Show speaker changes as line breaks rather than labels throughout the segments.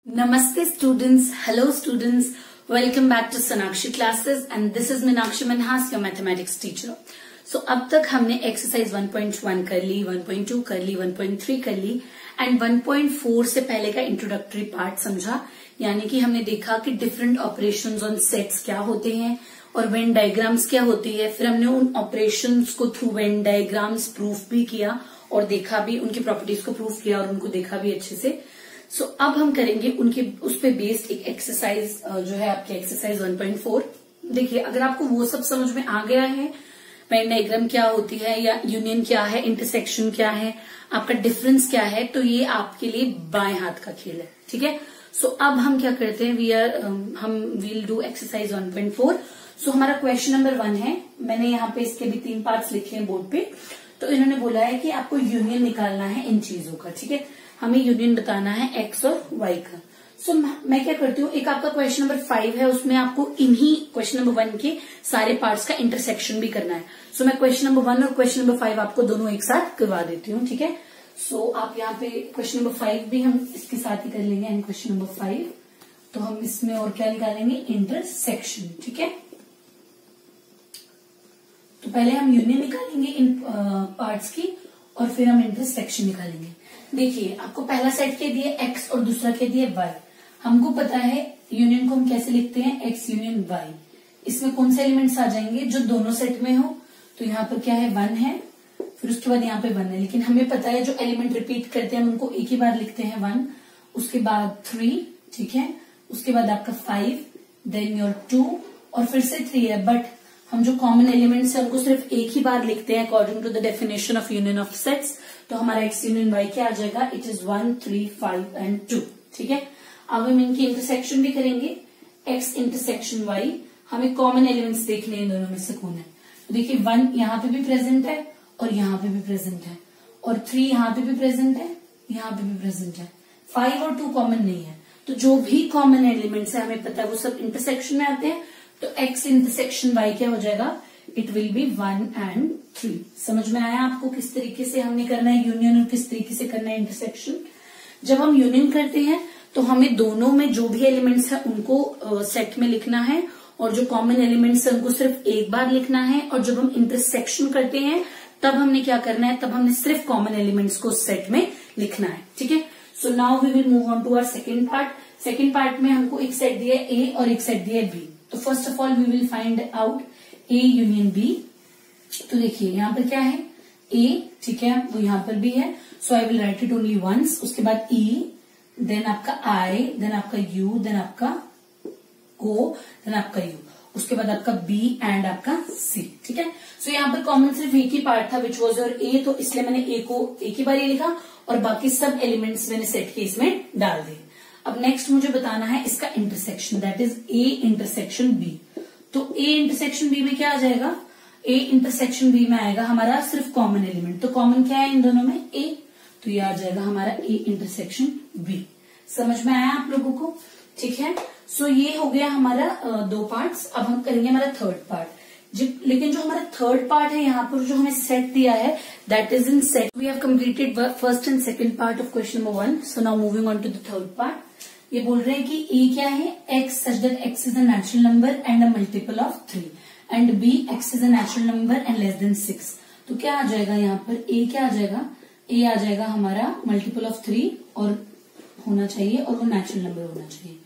Namaste students, hello students, welcome back to Sonakshi classes and this is Meenakshi Manhas, your mathematics teacher. So अब तक हमने exercise 1.1 कर ली, 1.2 कर ली, 1.3 कर ली and 1.4 से पहले का इंट्रोडक्टरी पार्ट समझा, यानी कि हमने देखा कि डिफरेंट ऑपरेशंस ऑन सेट्स क्या होते हैं और वेन डायग्राम्स क्या होती है। फिर हमने उन ऑपरेशंस को थ्रू वेन डायग्राम्स प्रूफ भी किया और देखा भी, उनकी प्रॉपर्टीज को प्रूफ किया और उनको देखा भी अच्छे से। सो अब हम करेंगे उनके उस पे बेस्ड एक एक्सरसाइज जो है आपकी एक्सरसाइज 1.4। देखिए, अगर आपको वो सब समझ में आ गया है, वेन डायग्राम क्या होती है या यूनियन क्या है, इंटरसेक्शन क्या है, आपका डिफरेंस क्या है, तो ये आपके लिए बाएं हाथ का खेल है। ठीक है। सो अब हम क्या करते हैं, हम वील डू एक्सरसाइज 1.4। सो हमारा क्वेश्चन नंबर 1 है। मैंने यहाँ पे इसके भी 3 पार्ट्स लिखे हैं बोर्ड पे। तो इन्होंने बोला है कि आपको यूनियन निकालना है इन चीजों का। ठीक है, हमें यूनियन बताना है एक्स और वाई का। सो मैं क्या करती हूँ, एक आपका क्वेश्चन नंबर 5 है, उसमें आपको इन्हीं क्वेश्चन नंबर 1 के सारे पार्ट्स का इंटरसेक्शन भी करना है। सो मैं क्वेश्चन नंबर 1 और क्वेश्चन नंबर 5 आपको दोनों एक साथ करवा देती हूँ। ठीक है। सो आप यहाँ पे क्वेश्चन नंबर 5 भी हम इसके साथ ही कर लेंगे एंड क्वेश्चन नंबर 5 तो हम इसमें और क्या निकालेंगे, इंटरसेक्शन। ठीक है। तो पहले हम यूनियन निकालेंगे इन पार्ट्स की और फिर हम इंटरसेक्शन निकालेंगे। देखिए, आपको पहला सेट कह दिए एक्स और दूसरा कह दिए वाई। हमको पता है यूनियन को हम कैसे लिखते हैं, एक्स यूनियन वाई। इसमें कौन से एलिमेंट्स आ जाएंगे जो दोनों सेट में हो, तो यहाँ पर क्या है, 1 है, फिर उसके बाद यहाँ पे 1 है। लेकिन हमें पता है जो एलिमेंट रिपीट करते हैं हम उनको एक ही बार लिखते हैं, 1, उसके बाद 3, ठीक है, उसके बाद आपका 5, देन योर 2 और फिर से 3 है। बट हम जो कॉमन एलिमेंट्स है उनको सिर्फ एक ही बार लिखते हैं according to the definition of union of sets. तो हमारा एक्स यूनियन वाई क्या आ जाएगा, इट इज 1, 3, 5 एंड 2। ठीक है। अब हम इनकी इंटरसेक्शन भी करेंगे, एक्स इंटरसेक्शन वाई। हमें कॉमन एलिमेंट्स देखने हैं दोनों में से कौन है। तो देखिए 1 यहाँ पे भी प्रेजेंट है और यहाँ पे भी प्रेजेंट है, और 3 यहाँ पे भी प्रेजेंट है, यहाँ पे भी प्रेजेंट है। 5 और 2 कॉमन नहीं है। तो जो भी कॉमन एलिमेंट्स है हमें पता है वो सब इंटरसेक्शन में आते हैं। तो एक्स इंटरसेक्शन वाई क्या हो जाएगा, इट विल बी 1 एंड 3। समझ में आया आपको किस तरीके से हमने करना है यूनियन और किस तरीके से करना है इंटरसेक्शन। जब हम यूनियन करते हैं तो हमें दोनों में जो भी एलिमेंट्स है उनको सेट में लिखना है और जो कॉमन एलिमेंट्स है उनको सिर्फ एक बार लिखना है। और जब हम इंटरसेक्शन करते हैं तब हमने क्या करना है, तब हमने सिर्फ कॉमन एलिमेंट्स को सेट में लिखना है। ठीक है। So now we will move on to our second part. Second part में हमको एक सेट दिया है ए और एक सेट दिया है बी। तो first of all we will find out A union B. तो देखिए यहाँ पर क्या है, ए, ठीक है, वो यहाँ पर भी है। So I will write it only once. उसके बाद ई, देन आपका आई, देन आपका यू, देन आपका ओ, देन आपका यू, उसके बाद आपका बी एंड आपका सी। ठीक है। सो यहाँ पर कॉमन सिर्फ एक ही पार्ट था विच वॉज योर ए, तो इसलिए मैंने ए को एक ही बार ये लिखा और बाकी सब एलिमेंट्स मैंने सेट के इसमें डाल दिए। अब नेक्स्ट मुझे बताना है इसका intersection, that is A intersection B. तो ए इंटरसेक्शन बी में क्या आ जाएगा, ए इंटरसेक्शन बी में आएगा हमारा सिर्फ कॉमन एलिमेंट। तो कॉमन क्या है इन दोनों में, ए, तो ये आ जाएगा हमारा ए इंटरसेक्शन बी। समझ में आया आप लोगों को। ठीक है। सो ये हो गया हमारा 2 पार्ट्स। अब हम करेंगे हमारा थर्ड पार्ट। लेकिन जो हमारा थर्ड पार्ट है यहाँ पर जो हमें सेट दिया है, that is in set. We have completed first and second part of question number 1। So now moving on to the third part. ये बोल रहे हैं कि ए क्या है, x such that x is a natural number and a multiple of 3 and B x is a natural number and less than 6। तो क्या आ जाएगा यहाँ पर, ए क्या आ जाएगा, ए आ जाएगा हमारा मल्टीपल ऑफ 3 और होना चाहिए और वो नेचुरल नंबर होना चाहिए।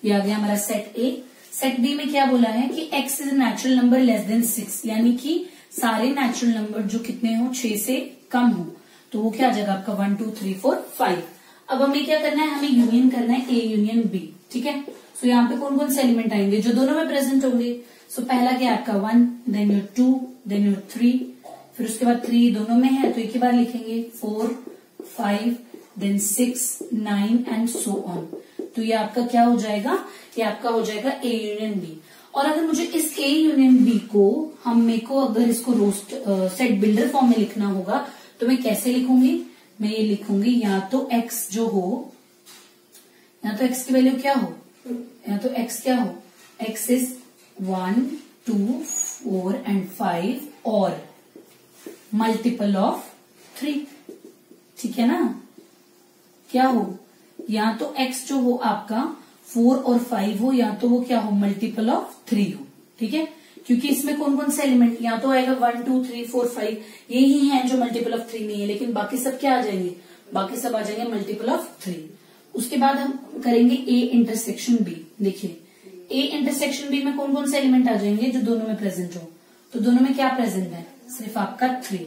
ये आ गया हमारा सेट ए। सेट बी में क्या बोला है कि x is a natural number less than 6, यानी कि सारे नेचुरल नंबर जो कितने हो, 6 से कम हो। तो वो क्या आ जाएगा आपका 1, 2, 3, 4, 5। अब हमें क्या करना है, हमें यूनियन करना है ए यूनियन बी। ठीक है। सो यहाँ पे कौन कौन से एलिमेंट आएंगे जो दोनों में प्रेजेंट होंगे। सो पहला क्या आपका 1, देन योर 2, देन योर 3, फिर उसके बाद 3 दोनों में है तो एक ही बार लिखेंगे, 4, 5, देन 6, 9 एंड सो ऑन। तो ये आपका क्या हो जाएगा, ये आपका हो जाएगा ए यूनियन बी। और अगर मुझे इस ए यूनियन बी को मेरे को अगर इसको सेट बिल्डर फॉर्म में लिखना होगा तो मैं कैसे लिखूंगी, मैं ये लिखूंगी या तो x जो हो, या तो x की वैल्यू क्या हो, या तो x क्या हो, x इज 1, 2, 4 एंड 5 और मल्टीपल ऑफ 3। ठीक है ना, क्या हो, या तो x जो हो आपका 4 और 5 हो, या तो वो क्या हो, मल्टीपल ऑफ 3 हो। ठीक है, क्योंकि इसमें कौन कौन से एलिमेंट, या तो आएगा 1 2 3 4 5, यही है जो मल्टीपल ऑफ 3 नहीं है, लेकिन बाकी सब क्या आ जाएंगे, बाकी सब आ जाएंगे मल्टीपल ऑफ 3। उसके बाद हम करेंगे A इंटरसेक्शन B। देखिए A इंटरसेक्शन B में कौन कौन से एलिमेंट आ जाएंगे जो दोनों में प्रेजेंट हो, तो दोनों में क्या प्रेजेंट है, सिर्फ आपका 3।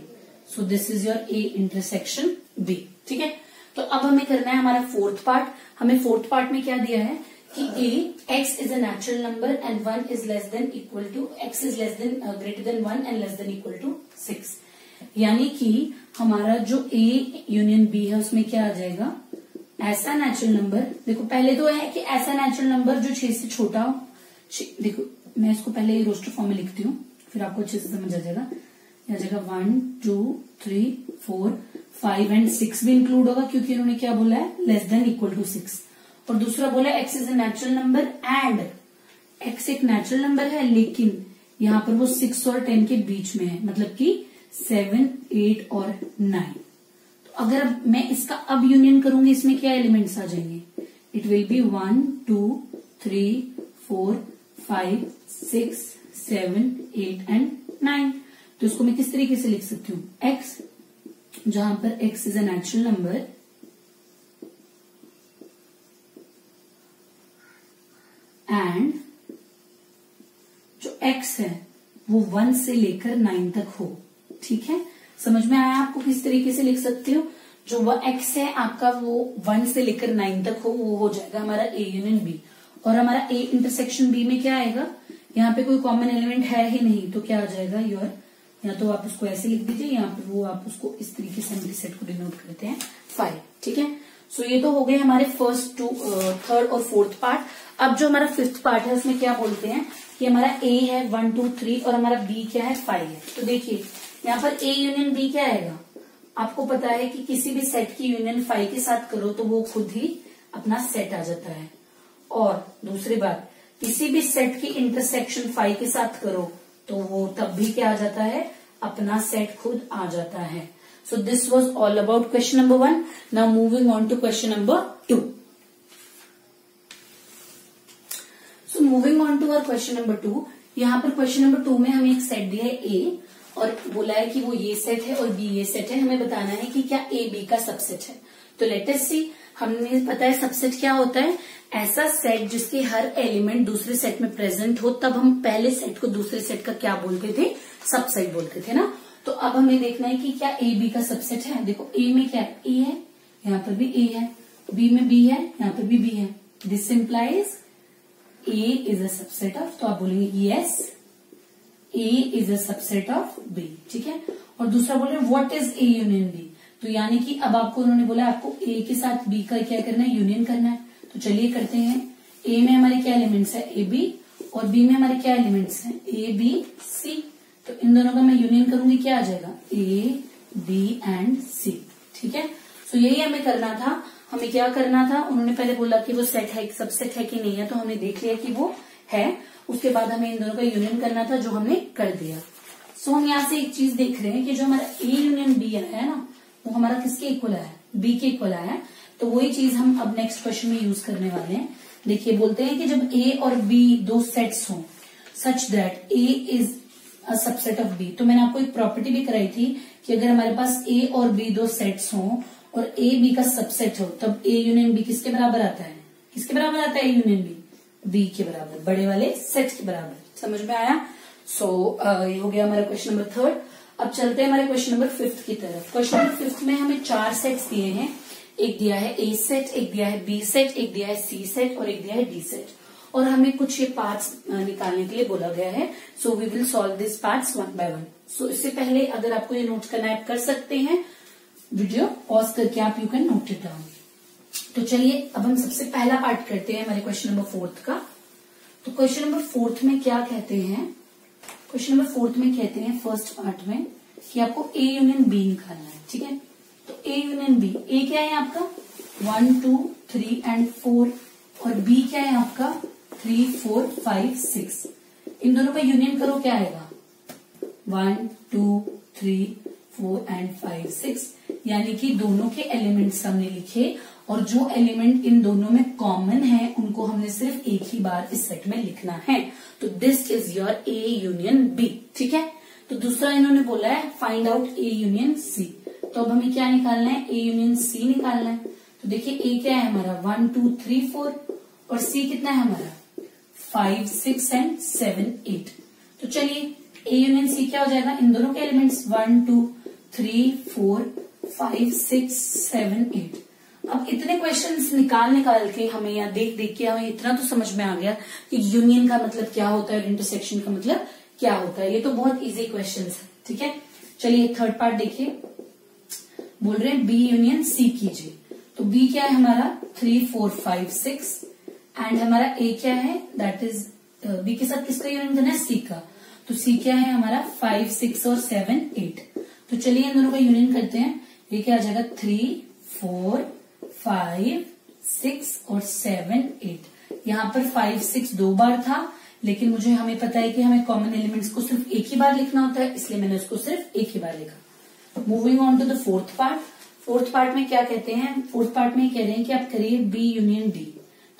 So this is your A intersection B। ठीक है, तो अब हमें करना है हमारा फोर्थ पार्ट। हमें फोर्थ पार्ट में क्या दिया है कि x is a natural number and 1 is less than equal to, x is less than greater than 1 and less than equal to 6। यानी कि हमारा जो A यूनियन B है उसमें क्या आ जाएगा, ऐसा नेचुरल नंबर। देखो पहले तो है कि ऐसा नेचुरल नंबर जो 6 से छोटा हो। देखो मैं इसको पहले रोस्टर फॉर्म में लिखती हूँ, फिर आपको अच्छे से समझ आ जाएगा। आ जाएगा 1 2 3 4 5 एंड 6 भी इंक्लूड होगा, क्योंकि इन्होंने क्या बोला है, लेस देन इक्वल टू 6। और दूसरा बोला x is a natural number and x एक नेचुरल नंबर है, लेकिन यहाँ पर वो 6 और 10 के बीच में है, मतलब कि 7 8 और 9। तो अगर मैं इसका अब यूनियन करूंगी, इसमें क्या एलिमेंट्स आ जाएंगे, इट विल बी 1 2 3 4 5 6 7 8 एंड 9। तो इसको मैं किस तरीके से लिख सकती हूँ, x, जहां पर x is a natural number and जो x है वो 1 से लेकर 9 तक हो। ठीक है, समझ में आया आपको किस तरीके से लिख सकती हूँ, जो वो x है आपका वो 1 से लेकर 9 तक हो, वो हो जाएगा हमारा A यूनियन B। और हमारा A इंटरसेक्शन B में क्या आएगा, यहाँ पे कोई कॉमन एलिमेंट है ही नहीं, तो क्या आ जाएगा योर, या तो आप उसको ऐसे लिख दीजिए, यहाँ पे वो आप उसको इस तरीके से एम्प्टी सेट को डिनोट करते हैं 5। ठीक है, सो ये तो हो गए हमारे फर्स्ट टू, थर्ड और फोर्थ पार्ट। अब जो हमारा फिफ्थ पार्ट है उसमें क्या बोलते हैं कि हमारा A है 1 2 3 और हमारा B क्या है 5 है। तो देखिए यहाँ पर A यूनियन B क्या आएगा, आपको पता है कि किसी भी सेट की यूनियन 5 के साथ करो तो वो खुद ही अपना सेट आ जाता है। और दूसरी बात, किसी भी सेट की इंटरसेक्शन 5 के साथ करो तो वो तब भी क्या आ जाता है, अपना सेट खुद आ जाता है। So this was all about question number 1। Now moving on to question number 2। So moving on to our question number 2। यहाँ पर क्वेश्चन नंबर 2 में हमें एक सेट दिया है A और बोला है कि वो ये सेट है और B ये सेट है। हमें बताना है कि क्या A B का सबसेट है। तो लेट अस सी, हमें पता है सबसेट क्या होता है, ऐसा सेट जिसके हर एलिमेंट दूसरे सेट में प्रेजेंट हो, तब हम पहले सेट को दूसरे सेट का क्या बोलते थे, सबसेट बोलते थे ना। तो अब हमें देखना है कि क्या A B का सबसेट है। देखो A में क्या है, A है, यहाँ पर भी A है, B में B है, यहाँ पर भी B है। This implies A is a subset of, तो आप बोलेंगे yes A is a subset of B। ठीक है, और दूसरा बोल रहे हैं what is A union B। तो यानी कि अब आपको उन्होंने बोला आपको A के साथ B का क्या करना है, यूनियन करना है। तो चलिए करते हैं। A में हमारे क्या एलिमेंट्स है, A B, और B में हमारे क्या एलिमेंट्स हैं, A B C। तो इन दोनों का मैं यूनियन करूंगी, क्या आ जाएगा, A B एंड C। ठीक है, सो यही हमें करना था। हमें क्या करना था, उन्होंने पहले बोला कि वो सेट है, सबसेट है कि नहीं है, तो हमने देख लिया कि वो है। उसके बाद हमें इन दोनों का यूनियन करना था, जो हमने कर दिया। सो हम यहाँ से एक चीज देख रहे हैं कि जो हमारा A यूनियन B है ना, वो हमारा किसके इक्वल आया है, B के इक्वल आया है। तो वही चीज हम अब नेक्स्ट क्वेश्चन में यूज करने वाले हैं। देखिए बोलते हैं कि जब A और B दो सेट्स हों such that A is a subset of B। तो मैंने आपको एक प्रॉपर्टी भी कराई थी कि अगर हमारे पास A और B दो सेट्स हों और A B का सबसेट हो, तब A यूनियन B किसके बराबर आता है, किसके बराबर आता है A यूनियन B के बराबर, बड़े वाले सेट के बराबर। समझ में आया। सो ये हो गया हमारा क्वेश्चन नंबर 3। अब चलते हैं हमारे क्वेश्चन नंबर 5 की तरफ। क्वेश्चन नंबर 5 में हमें 4 सेट्स दिए हैं। एक दिया है A सेट, एक दिया है B सेट, एक दिया है C सेट और एक दिया है D सेट। और हमें कुछ ये पार्ट्स निकालने के लिए बोला गया है। So we will solve this parts one by one. So इससे पहले अगर आपको ये नोट करना है आप कर सकते हैं, वीडियो पॉज करके आप you can note it down. तो चलिए अब हम सबसे पहला पार्ट करते हैं हमारे क्वेश्चन नंबर 4 का। तो क्वेश्चन नंबर 4 में क्या कहते हैं, क्वेश्चन नंबर 4 में कहते हैं फर्स्ट पार्ट में कि आपको A यूनियन B निकालना है। ठीक है, तो A यूनियन B, A क्या है आपका 1 2 3 एंड 4 और B क्या है आपका 3 4 5 6। इन दोनों का यूनियन करो, क्या आएगा 1 2 3 4 एंड 5 6। यानी कि दोनों के एलिमेंट्स हमने लिखे और जो एलिमेंट इन दोनों में कॉमन है उनको हमने सिर्फ एक ही बार इस सेट में लिखना है। तो this is your A union B. ठीक है, तो दूसरा इन्होंने बोला है find out A union C. तो अब हमें क्या निकालना है, ए यूनियन सी निकालना है। तो देखिए ए क्या है हमारा 1 2 3 4 और सी कितना है हमारा 5 6 एंड 7 8। तो चलिए ए यूनियन सी क्या हो जाएगा, इन दोनों के एलिमेंट्स 1 2 3 4 5 6 7 8। अब इतने क्वेश्चंस निकाल के हमें या देख के हमें इतना तो समझ में आ गया कि यूनियन का मतलब क्या होता है और इंटरसेक्शन का मतलब क्या होता है। ये तो बहुत इजी क्वेश्चंस है। ठीक है, चलिए थर्ड पार्ट देखिए, बोल रहे हैं बी यूनियन सी कीजिए। तो बी क्या है हमारा 3 4 5 6 एंड हमारा ए क्या है, दैट इज बी के साथ किसका यूनियन करना है, सी का। तो सी क्या है हमारा 5 6 और 7 8। तो चलिए इन दोनों का यूनियन करते हैं। ये क्या आ जाएगा 3 4 5 6 और 7 8। यहाँ पर 5 6 दो बार था, लेकिन हमें पता है कि हमें कॉमन एलिमेंट्स को सिर्फ एक ही बार लिखना होता है, इसलिए मैंने उसको सिर्फ एक ही बार लिखा। Moving on to the fourth part. Fourth part में क्या कहते हैं, फोर्थ पार्ट में कह रहे हैं कि आप करिए बी यूनियन डी।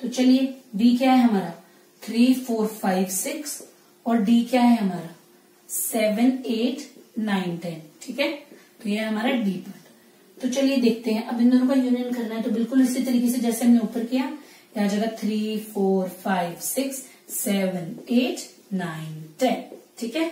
तो चलिए बी क्या है हमारा 3 4 5 6 और डी क्या है हमारा 7 8 9 10। ठीक है, तो ये है हमारा डी पार्ट। तो चलिए देखते हैं, अब इन दोनों का यूनियन करना है। तो बिल्कुल इसी तरीके से जैसे हमने ऊपर किया, यहाँ जगह 3 4 5 6 7 8 9 10। ठीक है,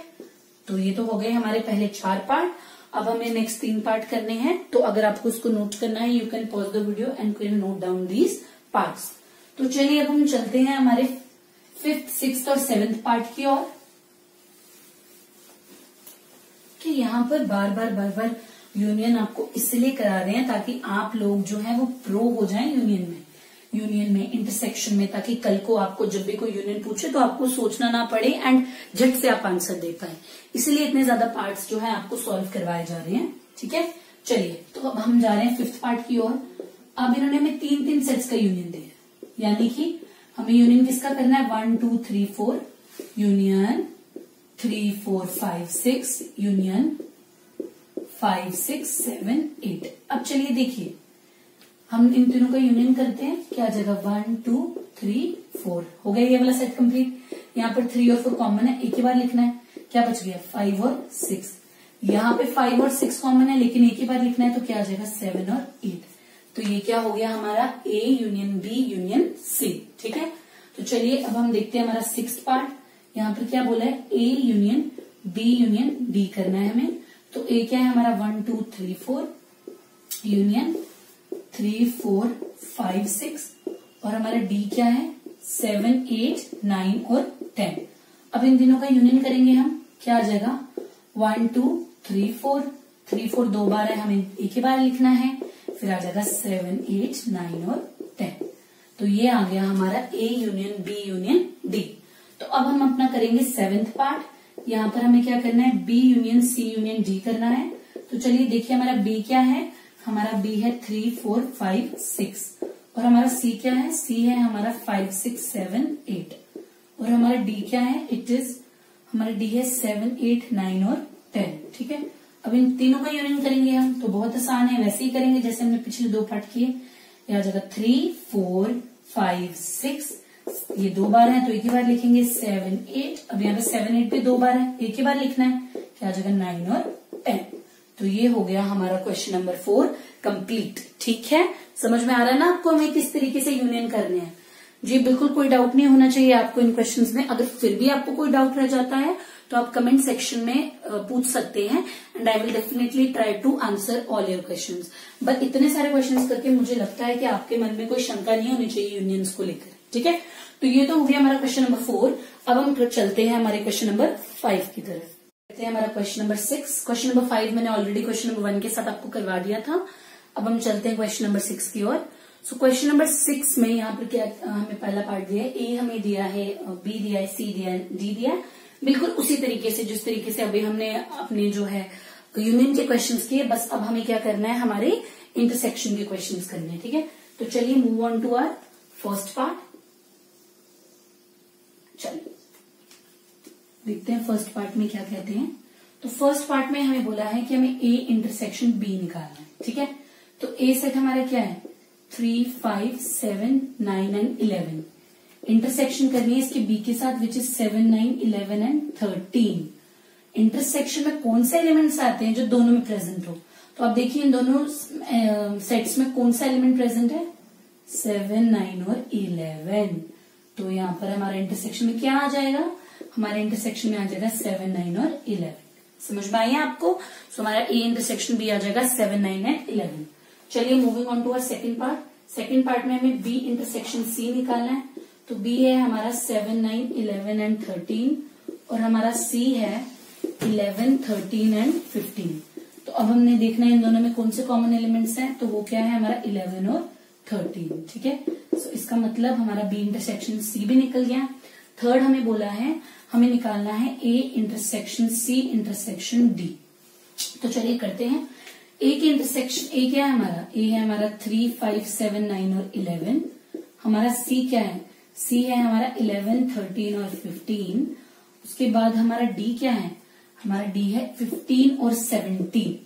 तो ये तो हो गए हमारे पहले 4 पार्ट। अब हमें नेक्स्ट 3 पार्ट करने हैं। तो अगर आपको इसको नोट करना है, you can pause the video and can note down these parts. तो चलिए अब हम चलते हैं हमारे 5th 6th और 7th पार्ट की ओर। कि यहाँ पर बार बार यूनियन आपको इसलिए करा रहे हैं ताकि आप लोग जो है वो प्रो हो जाएं यूनियन में इंटरसेक्शन में, ताकि कल को आपको जब भी कोई यूनियन पूछे तो आपको सोचना ना पड़े एंड झट से आप आंसर दे पाए। इसलिए इतने ज्यादा पार्ट्स जो है आपको सॉल्व करवाए जा रहे हैं। ठीक है, चलिए तो अब हम जा रहे हैं 5th पार्ट की ओर। अब इन्होंने हमें 3 सेट्स का यूनियन दिया, यानी कि हमें यूनियन किसका करना है 1 2 3 4 यूनियन 3 4 5 6 यूनियन 5 6 7 8। अब चलिए देखिए हम इन तीनों का यूनियन करते हैं, क्या जगह 1 2 3 4 हो गया ये वाला सेट कंप्लीट। यहाँ पर 3 और 4 कॉमन है, एक ही बार लिखना है। क्या बच गया 5 और 6। यहाँ पे 5 और 6 कॉमन है लेकिन एक ही बार लिखना है, तो क्या आ जाएगा 7 और 8। तो ये क्या हो गया हमारा A union B union C. ठीक है, तो चलिए अब हम देखते हैं हमारा 6th पार्ट। यहाँ पर क्या बोला है A union B union D करना है हमें। तो ए क्या है हमारा 1 2 3 4 यूनियन 3 4 5 6 और हमारा डी क्या है 7 8 9 और 10। अब इन तीनों का यूनियन करेंगे हम, क्या आ जाएगा 1 2 3 4 3 4 दो बार है, हमें एक ही बार लिखना है। फिर आ जाएगा 7 8 9 और 10। तो ये आ गया हमारा A union B union D. तो अब हम अपना करेंगे 7th पार्ट। यहाँ पर हमें क्या करना है B union C union D करना है। तो चलिए देखिए हमारा बी क्या है, हमारा बी है 3 4 5 6 और हमारा सी क्या है, सी है हमारा 5 6 7 8 और हमारा डी क्या है, इट इज हमारा डी है 7 8 9 और 10। ठीक है, अब इन तीनों का यूनियन करेंगे हम, तो बहुत आसान है, वैसे ही करेंगे जैसे हमने पिछले 2 पार्ट किए। यह आ जाएगा 3 4 5 6, ये 2 बार है तो एक ही बार लिखेंगे 7 8। अब यहाँ पे 7 8 भी 2 बार है, एक ही बार लिखना है, क्या आ जाएगा 9 और 10। तो ये हो गया हमारा क्वेश्चन नंबर 4 कंप्लीट। ठीक है, समझ में आ रहा है ना आपको हमें किस तरीके से यूनियन करने हैं। जी बिल्कुल कोई डाउट नहीं होना चाहिए आपको इन क्वेश्चंस में। अगर फिर भी आपको कोई डाउट रह जाता है तो आप कमेंट सेक्शन में पूछ सकते हैं and I will definitely try to answer all your questions. But इतने सारे क्वेश्चंस करके मुझे लगता है कि आपके मन में कोई शंका नहीं होनी चाहिए यूनियंस को लेकर। ठीक है, तो ये तो हो गया हमारा क्वेश्चन नंबर 4। अब हम चलते हैं हमारे क्वेश्चन नंबर 5 की तरफ। कहते हैं हमारा क्वेश्चन नंबर 6। क्वेश्चन नंबर 5 मैंने ऑलरेडी क्वेश्चन नंबर 1 के साथ आपको करवा दिया था। अब हम चलते हैं क्वेश्चन नंबर 6 की ओर। सो क्वेश्चन नंबर 6 में यहाँ पर क्या हमें पहला पार्ट दिया है, ए हमें दिया है, बी दिया है, सी दिया है, डी दिया है। बिल्कुल उसी तरीके से जिस तरीके से अभी हमने अपने जो है यूनियन के क्वेश्चंस किए, बस अब हमें क्या करना है, हमारे इंटरसेक्शन के क्वेश्चंस करने हैं। ठीक है, तो चलिए move on to our first part. चलिए देखते हैं फर्स्ट पार्ट में क्या कहते हैं। तो फर्स्ट पार्ट में हमें बोला है कि हमें ए इंटरसेक्शन बी निकालना है। ठीक है, तो ए सेट हमारा क्या है 3, 5, 7, 9 एंड 11। इंटरसेक्शन करनी है इसके बी के साथ विच इज 7, 9, 11 एंड 13। इंटरसेक्शन में कौन से एलिमेंट्स आते हैं जो दोनों में प्रेजेंट हो? तो आप देखिए इन दोनों सेट्स में कौन सा एलिमेंट प्रेजेंट है? 7, 9 और 11। तो यहाँ पर हमारा इंटरसेक्शन में क्या आ जाएगा? हमारे इंटरसेक्शन में आ जाएगा 7, 9 और 11। समझ में आया आपको? सो हमारा ए इंटरसेक्शन बी आ जाएगा 7, 9 एंड 11। चलिए moving on to our second part. Second part में हमें बी इंटरसेक्शन सी निकालना है। तो बी है हमारा 7, 9, 11 एंड 13 और हमारा सी है 11, 13 एंड 15। तो अब हमने देखना है इन दोनों में कौन से कॉमन एलिमेंट्स हैं। तो वो क्या है? हमारा 11 और 13। ठीक है, सो इसका मतलब हमारा बी इंटरसेक्शन सी भी निकल गया। थर्ड हमें बोला है हमें निकालना है A intersection C intersection D. तो चलिए करते हैं। ए की इंटरसेक्शन ए क्या है हमारा? ए है हमारा 3, 5, 7, 9 और 11। हमारा सी क्या है? सी है हमारा 11, 13 और 15। उसके बाद हमारा डी क्या है? हमारा डी है 15 और 17।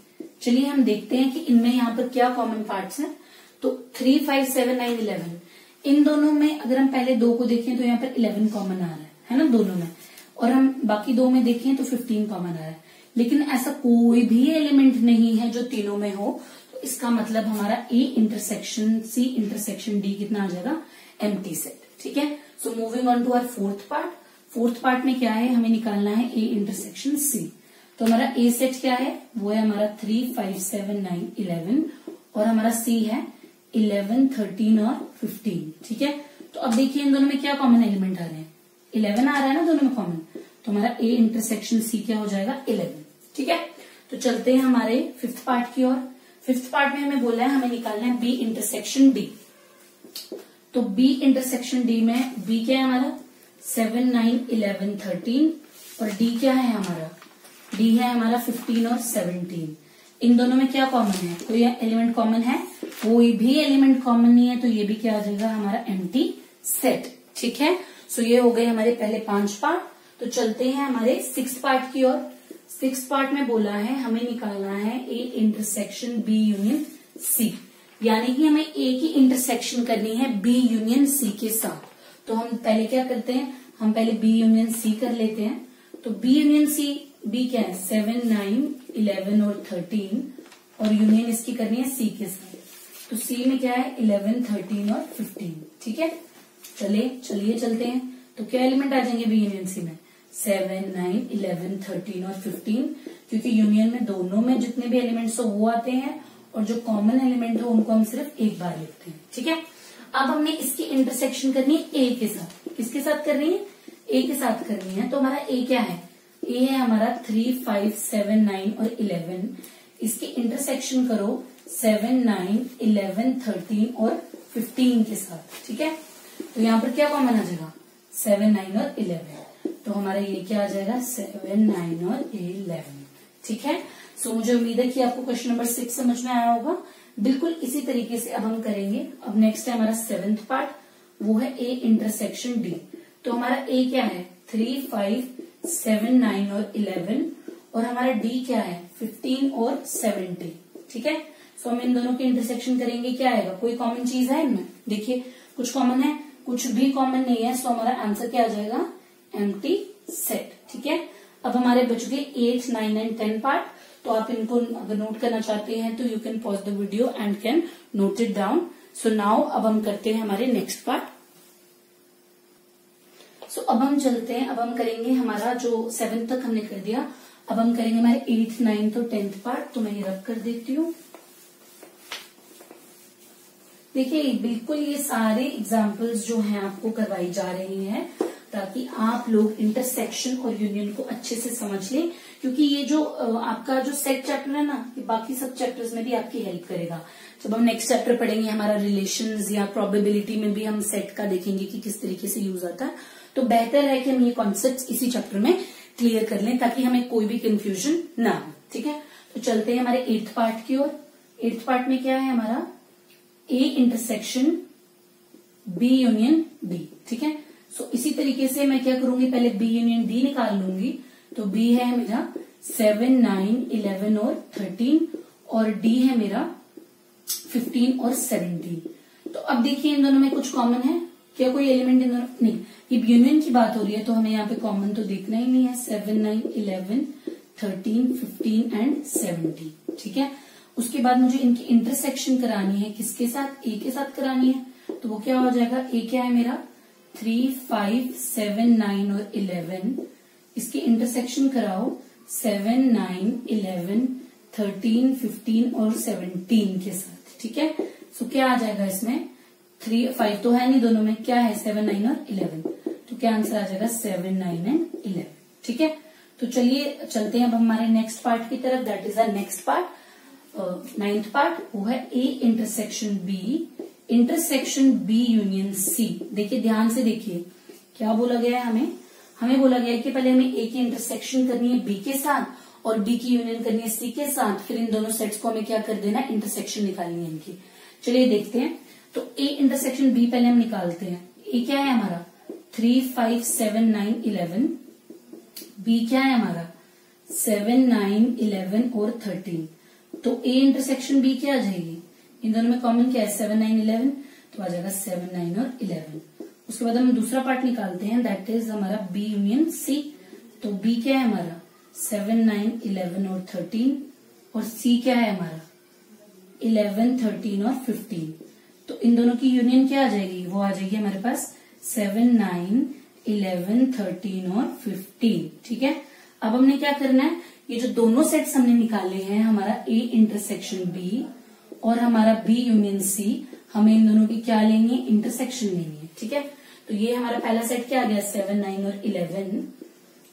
चलिए हम देखते हैं कि इनमें यहाँ पर क्या कॉमन पार्ट्स हैं। तो 3, 5, 7, 9, 11 इन दोनों में अगर हम पहले दो को देखें तो यहाँ पर 11 कॉमन आ रहा है ना दोनों में, और हम बाकी दो में देखें तो 15 कॉमन आ रहा है। लेकिन ऐसा कोई भी एलिमेंट नहीं है जो तीनों में हो। तो इसका मतलब हमारा A intersection C intersection D कितना आ जाएगा? Empty set. ठीक है, so moving on to our fourth part. Fourth part में क्या है? हमें निकालना है ए इंटरसेक्शन सी। तो हमारा ए सेट क्या है? वो है हमारा 3, 5, 7, 9, 11 और हमारा सी है 11, 13 और 15। ठीक है, तो अब देखिए इन दोनों में क्या कॉमन एलिमेंट आ रहे हैं? 11 आ रहा है ना दोनों में कॉमन। तो हमारा ए इंटरसेक्शन सी क्या हो जाएगा? 11। ठीक है, तो चलते हैं हमारे फिफ्थ पार्ट की ओर। फिफ्थ पार्ट में हमें बोला है हमें निकालना है बी इंटरसेक्शन डी। तो बी इंटरसेक्शन डी में बी क्या है हमारा? 7, 9, 11, 13 और डी क्या है हमारा? डी है हमारा 15 और 17। इन दोनों में क्या कॉमन है? कोई एलिमेंट कॉमन है? कोई भी एलिमेंट कॉमन नहीं है। तो ये भी क्या आ जाएगा? हमारा एम्प्टी सेट। ठीक है, सो ये हो गए हमारे पहले 5 पार्ट। तो चलते हैं हमारे 6 पार्ट की ओर। 6 पार्ट में बोला है हमें निकालना है A intersection B union C, यानी कि हमें ए की इंटरसेक्शन करनी है बी यूनियन सी के साथ। तो हम पहले क्या करते हैं? हम पहले बी यूनियन सी कर लेते हैं। तो बी यूनियन सी, बी क्या है? 7, 9, 11 और 13 और यूनियन इसकी करनी है सी के साथ। तो सी में क्या है? 11, 13 और 15। ठीक है, चलिए चलते हैं। तो क्या एलिमेंट आ जाएंगे बी यूनियन सी में? 7, 9, 11, 13 और 15, क्योंकि यूनियन में दोनों में जितने भी एलिमेंट्स हो वो आते हैं और जो कॉमन एलिमेंट हो उनको हम सिर्फ एक बार लिखते हैं। ठीक है, अब हमने इसकी इंटरसेक्शन करनी है ए के साथ। किसके साथ करनी है? ए के साथ करनी है। तो हमारा ए क्या है? ए है हमारा 3, 5, 7, 9 और 11। इसकी इंटरसेक्शन करो 7, 9, 11, 13 और 15 के साथ। ठीक है, तो यहाँ पर क्या कॉमन आ जाएगा? 7, 9 और 11। तो हमारा ये क्या आ जाएगा? 7, 9 और 11। ठीक है, सो मुझे उम्मीद है कि आपको क्वेश्चन नंबर 6 समझ में आया होगा। बिल्कुल इसी तरीके से अब हम करेंगे। अब नेक्स्ट है हमारा 7th पार्ट, वो है ए इंटरसेक्शन डी। तो हमारा ए क्या है? 3, 5, 7, 9 और 11 और हमारा डी क्या है? 15 और 17। ठीक है, सो हम इन दोनों के इंटरसेक्शन करेंगे। क्या आएगा? कोई कॉमन चीज है इनमें? देखिए कुछ कॉमन है, कुछ भी कॉमन नहीं है। सो हमारा आंसर क्या आ जाएगा? Empty set. ठीक है, अब हमारे बच गए 8, 9 एंड 10 पार्ट। तो आप इनको अगर नोट करना चाहते हैं तो you can pause the video and can note it down. So now अब हम करते हैं हमारे नेक्स्ट पार्ट। सो अब हम चलते हैं, अब हम करेंगे हमारा जो 7 तक हमने कर दिया, अब हम करेंगे हमारे 8th, 9th और 10th पार्ट। तो मैं ये रब कर देती हूँ। देखिए बिल्कुल ये सारे एग्जाम्पल्स जो हैं आपको करवाई जा रही हैं ताकि आप लोग इंटरसेक्शन और यूनियन को अच्छे से समझ लें, क्योंकि ये जो आपका जो सेट चैप्टर है ना, ये बाकी सब चैप्टर्स में भी आपकी हेल्प करेगा। जब हम नेक्स्ट चैप्टर पढ़ेंगे हमारा रिलेशंस या प्रोबेबिलिटी में भी हम सेट का देखेंगे कि किस तरीके से यूज आता है। तो बेहतर है कि हम ये कॉन्सेप्ट इसी चैप्टर में क्लियर कर लें ताकि हमें कोई भी कंफ्यूजन ना हो। ठीक है, तो चलते हैं हमारे 8th पार्ट की ओर। 8th पार्ट में क्या है हमारा? A intersection B union D. ठीक है, सो इसी तरीके से मैं क्या करूंगी? पहले बी यूनियन डी निकाल लूंगी। तो बी है मेरा 7, 9, 11 और 13 और डी है मेरा 15 और 17। तो अब देखिए इन दोनों में कुछ कॉमन है क्या, कोई एलिमेंट इन दोनों नहीं, ये यूनियन की बात हो रही है तो हमें यहाँ पे कॉमन तो देखना ही नहीं है। 7, 9, 11, 13, 15 एंड 17, ठीक है। उसके बाद मुझे इनकी इंटरसेक्शन करानी है, किसके साथ, ए के साथ करानी है। तो वो क्या हो जाएगा, ए क्या है मेरा 3, 5, 7, 9 और 11, इसकी इंटरसेक्शन कराओ 7, 9, 11, 13, 15 और 17 के साथ, ठीक है। सो क्या आ जाएगा इसमें, 3, 5 तो है नहीं दोनों में, क्या है 7, 9 और 11, तो क्या आंसर आ जाएगा 7, 9 एंड 11, ठीक है। तो चलिए चलते हैं अब हमारे नेक्स्ट पार्ट की तरफ, that is our next part, 9th part, वो है A intersection B union C. देखिए ध्यान से देखिए क्या बोला गया है, हमें बोला गया है कि पहले हमें ए की इंटरसेक्शन करनी है बी के साथ और बी की यूनियन करनी है सी के साथ, फिर इन दोनों सेट्स को हमें क्या कर देना है, इंटरसेक्शन निकालनी है इनकी। चलिए देखते हैं, तो ए इंटरसेक्शन बी पहले हम निकालते हैं। ए क्या है हमारा 3, 5, 7, 9, 11, बी क्या है हमारा 7, 9, 11 और 13, तो ए इंटरसेक्शन बी क्या आ जाएगी, इन दोनों में कॉमन क्या है 7, 9, 11, तो आ जाएगा 7, 9 और 11। उसके बाद हम दूसरा पार्ट निकालते हैं, दैट इज हमारा बी यूनियन सी। तो बी क्या है हमारा 7, 9, 11 और 13, और सी क्या है हमारा 11, 13 और 15। तो इन दोनों की यूनियन क्या आ जाएगी, वो आ जाएगी हमारे पास 7, 9, 11, 13 और 15, ठीक है। अब हमने क्या करना है, ये जो दोनों सेट्स हमने निकाले हैं, हमारा ए इंटरसेक्शन बी और हमारा बी यूनियन सी, हमें इन दोनों की क्या लेनी है, इंटरसेक्शन लेनी है, ठीक है। तो ये हमारा पहला सेट क्या आ गया 7, 9 और 11,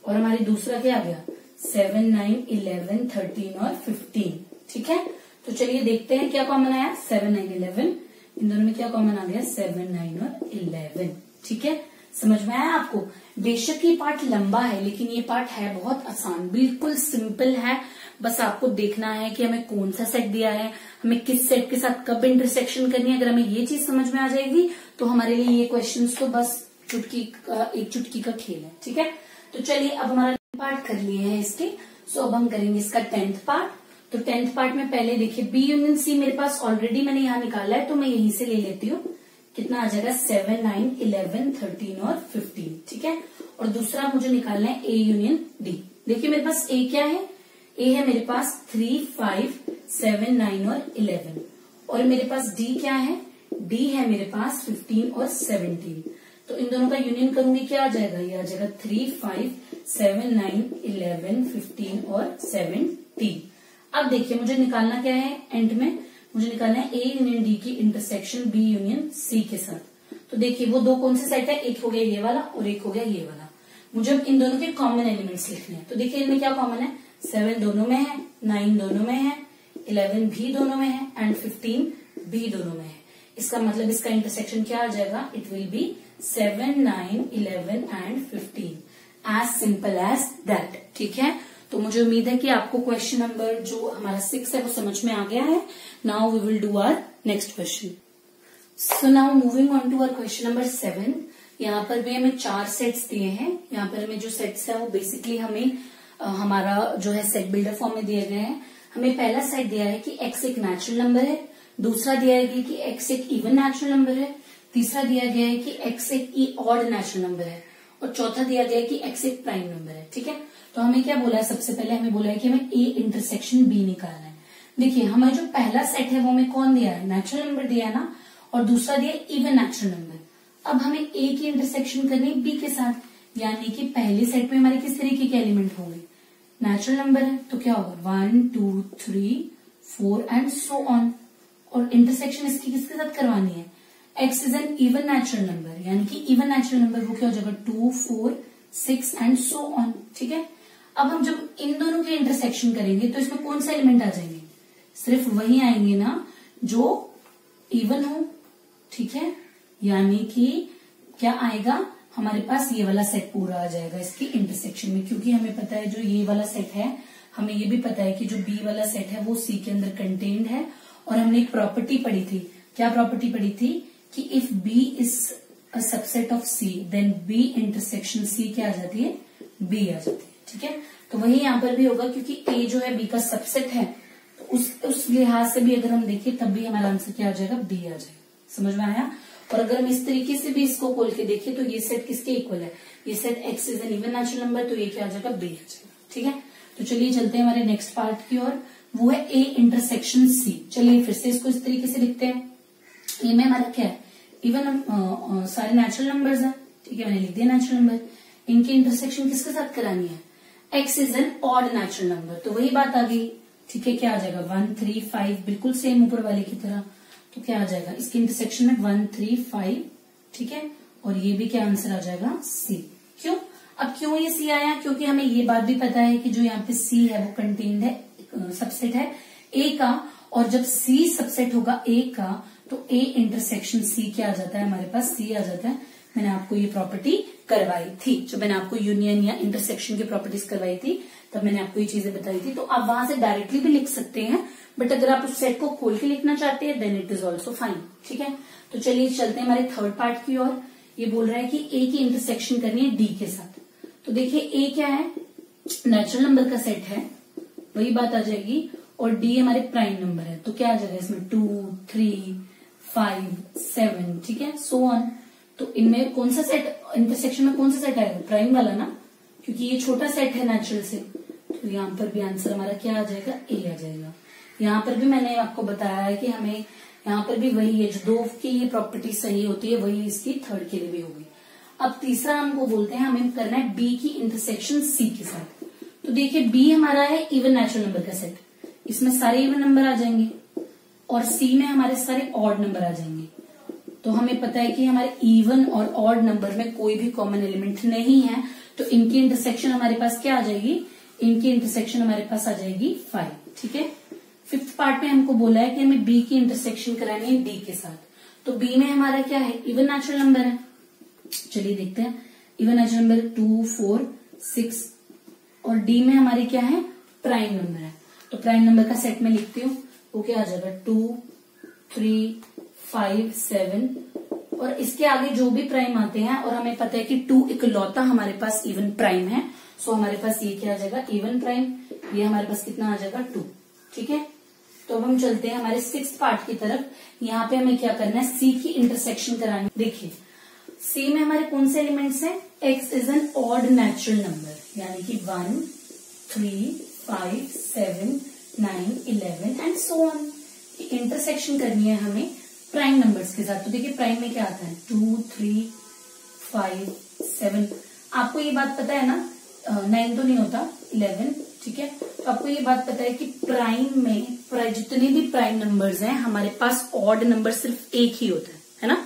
और हमारी दूसरा क्या आ गया 7, 9, 11, 13 और 15, ठीक है। तो चलिए देखते हैं क्या कॉमन आया, 7, 9, 11, इन दोनों में क्या कॉमन आ गया 7, 9 और 11, ठीक है। समझ में आया आपको। बेशक ये पार्ट लंबा है लेकिन ये पार्ट है बहुत आसान, बिल्कुल सिंपल है। बस आपको देखना है कि हमें कौन सा सेट दिया है, हमें किस सेट के साथ कब इंटरसेक्शन करनी है। अगर हमें ये चीज समझ में आ जाएगी तो हमारे लिए ये क्वेश्चंस तो बस एक चुटकी का खेल है, ठीक है। तो चलिए अब हमारा पार्ट कर लिए हैं इसके, सो अब हम करेंगे इसका 10th पार्ट। तो 10th पार्ट में पहले देखिए बी यूनियन सी मेरे पास ऑलरेडी मैंने यहाँ निकाला है, तो मैं यहीं से ले लेती हूँ। कितना आ जाएगा 7, 9, 11, 13 और 15, ठीक है। और दूसरा मुझे निकालना है ए यूनियन डी। देखिए मेरे पास ए क्या है, ए है मेरे पास 3, 5, 7, 9 और 11, और मेरे पास डी क्या है, डी है मेरे पास 15 और 17। तो इन दोनों का यूनियन करूंगी क्या आ जाएगा, ये आ जाएगा 3, 5, 7, 9, 11, 15 और 17। अब देखिए मुझे निकालना क्या है, एंड में मुझे निकालना है ए यूनियन डी की इंटरसेक्शन बी यूनियन सी के साथ। तो देखिए वो दो कौन से सेट है, एक हो गया ये वाला और एक हो गया ये वाला। मुझे अब इन दोनों के कॉमन एलिमेंट्स लिखने हैं। तो देखिए इनमें क्या कॉमन है, 7 दोनों में है, 9 दोनों में है, 11 भी दोनों में है एंड 15 भी दोनों में है। इसका मतलब इसका इंटरसेक्शन क्या आ जाएगा, it will be 7, 9, 11 and 15, as simple as that, ठीक है। तो मुझे उम्मीद है कि आपको क्वेश्चन नंबर जो हमारा 6 है वो समझ में आ गया है। Now we will do our next question. So now moving on to our question number 7। यहाँ पर भी हमें 4 सेट्स दिए हैं। यहाँ पर हमें जो सेट्स है वो बेसिकली हमें हमारा जो है सेट बिल्डर फॉर्म में दिए गए हैं। हमें पहला सेट दिया है कि x एक नेचुरल नंबर है, दूसरा दिया है कि x एक इवन नेचुरल नंबर है, तीसरा दिया गया है कि x एक ऑड नेचुरल नंबर है, और चौथा दिया गया है कि x एक प्राइम नंबर है, ठीक है। तो हमें क्या बोला है, सबसे पहले हमें बोला है कि हमें a इंटरसेक्शन b निकालना है। देखिए हमें जो पहला सेट है वो हमें कौन दिया है, नेचुरल नंबर दिया है ना, और दूसरा दिया इवन नेचुरल नंबर। अब हमें a की इंटरसेक्शन करनी है b के साथ, यानी कि पहले सेट में हमारे किस तरीके के एलिमेंट होंगे, नेचुरल नंबर है, तो क्या होगा 1, 2, 3, 4 एंड सो ऑन। और इंटरसेक्शन इसकी किसके साथ करवानी है, x is an even natural number, यानी कि इवन नेचुरल नंबर वो क्या हो जाएगा 2, 4, 6 एंड सो ऑन, ठीक है। अब हम जब इन दोनों के इंटरसेक्शन करेंगे तो इसमें कौन सा एलिमेंट आ जाएंगे, सिर्फ वही आएंगे ना जो इवन हो, ठीक है। यानी कि क्या आएगा, हमारे पास ये वाला सेट पूरा आ जाएगा इसकी इंटरसेक्शन में, क्योंकि हमें पता है जो ये वाला सेट है, हमें ये भी पता है कि जो बी वाला सेट है वो सी के अंदर कंटेन्ड है। और हमने एक प्रॉपर्टी पढ़ी थी, क्या प्रॉपर्टी पढ़ी थी कि if B is a subset of C then B intersection C क्या आ जाती है, बी आ जाती है, ठीक है। तो वही यहाँ पर भी होगा, क्योंकि ए जो है बी का सबसेट है, तो उस लिहाज से भी अगर हम देखें तब भी हमारा आंसर क्या आ जाएगा, बी आ जाएगा, समझ में आया। और अगर हम इस तरीके से भी इसको खोल के देखें तो ये सेट किसके इक्वल है, ये set x is an even natural number, तो ये क्या आ जाएगा, बी आ जाएगा। ठीक है, तो चलिए चलते हैं हमारे नेक्स्ट पार्ट की ओर, वो है ए इंटरसेक्शन सी। चलिए फिर से इसको इस तरीके से लिखते हैं। ए में हमारा क्या है, इवन सारे नेचुरल नंबर्स है। ठीक है, मैंने लिख दिया नेचुरल नंबर, इनकी इंटरसेक्शन किसके साथ करानी है, x is an odd natural number, तो वही बात आ गई। ठीक है, क्या आ जाएगा 1 3 5, बिल्कुल सेम ऊपर वाले की तरह, तो क्या आ जाएगा इसके इंटरसेक्शन में 1 3 5। ठीक है, और ये भी क्या आंसर आ जाएगा, सी। क्यों, अब क्यों ये सी आया, क्योंकि हमें ये बात भी पता है कि जो यहाँ पे सी है वो कंटेन्ड है, सबसेट है ए का, और जब सी सबसेट होगा ए का तो ए इंटरसेक्शन सी क्या आ जाता है, हमारे पास सी आ जाता है। मैंने आपको ये प्रॉपर्टी करवाई थी, जब मैंने आपको यूनियन या इंटरसेक्शन की प्रॉपर्टीज करवाई थी तब मैंने आपको ये चीजें बताई थी। तो आप वहां से डायरेक्टली भी लिख सकते हैं, बट अगर आप उस सेट को खोल के लिखना चाहते हैं then it is also fine. ठीक है, तो चलिए चलते हैं हमारे थर्ड पार्ट की ओर। ये बोल रहा है कि ए की इंटरसेक्शन करनी है डी के साथ। तो देखिए ए क्या है, नेचुरल नंबर का सेट है, वही बात आ जाएगी, और डी हमारे प्राइम नंबर है, तो क्या आ जाएगा इसमें 2 3 5 7। ठीक है, सो ऑन। तो इनमें कौन सा सेट, इंटरसेक्शन में कौन सा सेट आएगा, प्राइम वाला ना, क्योंकि ये छोटा सेट है नेचुरल से, तो यहाँ पर भी आंसर हमारा क्या आ जाएगा, ए आ जाएगा। यहाँ पर भी मैंने आपको बताया है कि हमें यहाँ पर भी वही है, जो दो की ये प्रॉपर्टी सही होती है वही इसकी थर्ड के लिए भी होगी। अब तीसरा हमको बोलते हैं, हमें करना है बी की इंटरसेक्शन सी के साथ। तो देखिए बी हमारा है इवन नेचुरल नंबर का सेट, इसमें सारे इवन नंबर आ जाएंगे, और सी में हमारे सारे ऑड नंबर आ जाएंगे। तो हमें पता है कि हमारे इवन और ऑड नंबर में कोई भी कॉमन एलिमेंट नहीं है, तो इनकी इंटरसेक्शन हमारे पास क्या आ जाएगी, इनकी इंटरसेक्शन हमारे पास आ जाएगी 5। ठीक है, फिफ्थ पार्ट में हमको बोला है कि हमें बी की इंटरसेक्शन करानी है डी के साथ। तो बी में हमारा क्या है, इवन नेचुरल नंबर है। चलिए देखते हैं, इवन नेचुरल नंबर 2 4 6, और डी में हमारे क्या है, प्राइम नंबर है। तो प्राइम नंबर का सेट में लिखती हूँ, वो क्या आ जाएगा 2 3 5 7, और इसके आगे जो भी प्राइम आते हैं, और हमें पता है कि 2 इकलौता हमारे पास इवन प्राइम है, सो हमारे पास ये क्या आ जाएगा, इवन प्राइम। ये हमारे पास कितना आ जाएगा 2। ठीक है, तो अब हम चलते हैं हमारे सिक्स्थ पार्ट की तरफ। यहाँ पे हमें क्या करना है, सी की इंटरसेक्शन करानी। देखिए सी में हमारे कौन से एलिमेंट्स हैं, x is an odd natural number, यानी कि 1 3 5 7 9 11 एंड सो ऑन। इंटरसेक्शन करनी है हमें प्राइम नंबर्स के साथ। तो देखिए प्राइम में क्या आता है, 2 3 5 7। आपको ये बात पता है ना, 9 तो नहीं होता, 11। ठीक है, तो आपको ये बात पता है कि प्राइम में जितने भी प्राइम नंबर्स हैं हमारे पास ऑड नंबर सिर्फ एक ही होता है ना।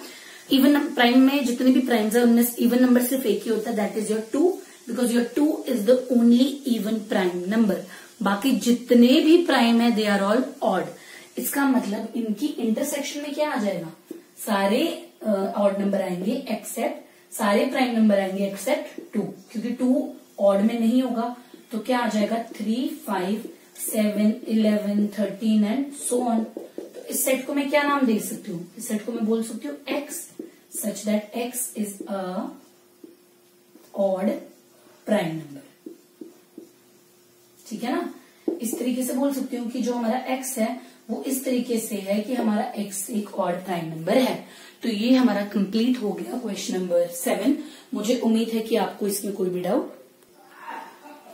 इवन प्राइम में जितने भी प्राइम्स है उनमें इवन नंबर सिर्फ एक ही होता है, that is your 2, because your 2 is the only even prime number. बाकी जितने भी प्राइम है दे आर ऑल ऑड। इसका मतलब इनकी इंटरसेक्शन में क्या आ जाएगा, सारे ऑड नंबर आएंगे एक्सेप्ट, सारे प्राइम नंबर आएंगे एक्सेप्ट 2, क्योंकि 2 ऑड में नहीं होगा। तो क्या आ जाएगा 3 5 7 11 13 एंड सो ऑन। तो इस सेट को मैं क्या नाम दे सकती हूँ, इस सेट को मैं बोल सकती हूँ x, such that x is a odd prime number. ठीक है ना, इस तरीके से बोल सकती हूँ कि जो हमारा एक्स है वो इस तरीके से है कि हमारा एक्स एक ऑड प्राइम नंबर है। तो ये हमारा कंप्लीट हो गया क्वेश्चन नंबर 7। मुझे उम्मीद है कि आपको इसमें कोई भी doubt.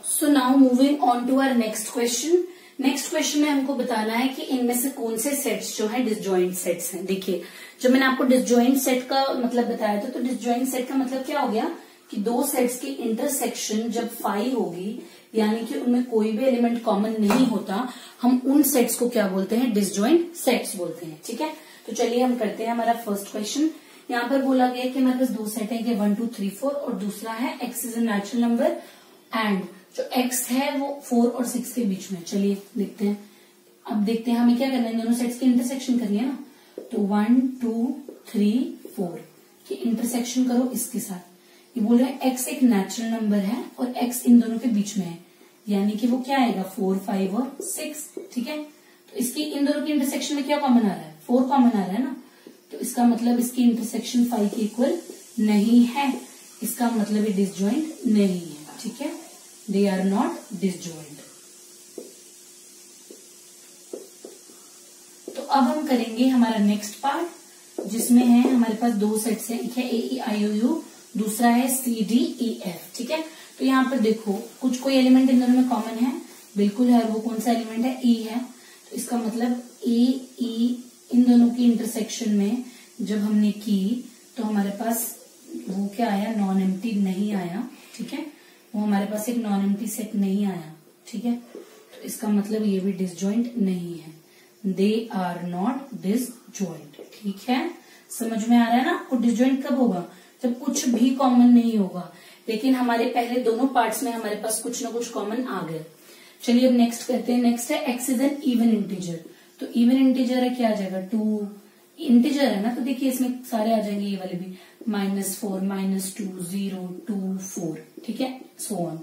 So now moving on to our next question. Next question में हमको बताना है कि इनमें से कौन से सेट्स जो हैं डिसजॉइंट सेट्स हैं। देखिए जब मैंने आपको डिसजॉइंट सेट का मतलब बताया था, तो डिसजॉइंट सेट का मतलब क्या हो गया कि दो सेट्स की इंटरसेक्शन जब 5 होगी, यानी कि उनमें कोई भी एलिमेंट कॉमन नहीं होता, हम उन सेट्स को क्या बोलते हैं, डिसजॉइंट सेट्स बोलते हैं। ठीक है, तो चलिए हम करते हैं हमारा फर्स्ट क्वेश्चन। यहाँ पर बोला गया कि हमारे पास दो सेट है, 1 2 3 4, और दूसरा है x is a natural number and जो एक्स है वो 4 और 6 के बीच में। चलिए देखते हैं, अब देखते हैं हमें क्या करना है, दोनों सेट्स की इंटरसेक्शन करनी है ना। तो 1 2 3 4 की इंटरसेक्शन करो इसके साथ। ये बोल रहे हैं एक्स एक नेचुरल नंबर है और एक्स इन दोनों के बीच में है, यानी कि वो क्या आएगा 4 5 और 6। ठीक है, तो इसकी इन दोनों की इंटरसेक्शन में क्या कॉमन आ रहा है, 4 कॉमन आ रहा है ना। तो इसका मतलब इसकी इंटरसेक्शन 5 के इक्वल नहीं है, इसका मतलब ये डिसजॉइंट नहीं है। ठीक है, दे आर नॉट डिसजॉइंट। तो अब हम करेंगे हमारा नेक्स्ट पार्ट। जिसमें है हमारे पास दो सेट्स है, एक है AEIOU, दूसरा है CDEF। ठीक है, तो यहाँ पर देखो कुछ कोई एलिमेंट इन दोनों में कॉमन है, बिल्कुल है, और वो कौन सा एलिमेंट है? E है। तो इसका मतलब AE इन दोनों की इंटरसेक्शन में जब हमने की तो हमारे पास वो क्या आया? नॉन एम्प्टी नहीं आया। ठीक है, वो हमारे पास एक नॉन एम्प्टी सेट नहीं आया। ठीक है, तो इसका मतलब ये भी डिसजॉइंट नहीं है, दे आर नॉट डिसजॉइंट। ठीक है, समझ में आ रहा है ना आपको? डिसजॉइंट कब होगा? जब कुछ भी कॉमन नहीं होगा, लेकिन हमारे पहले दोनों पार्ट्स में हमारे पास कुछ ना कुछ कॉमन आ गया। चलिए अब नेक्स्ट करते हैं। नेक्स्ट है x is an even integer. तो इवन इंटीजर है, क्या आ जाएगा? 2 इंटीजर है ना, तो देखिए इसमें सारे आ जाएंगे, ये वाले भी, -4, -2, 0, 2, 4। ठीक है, सो ऑन।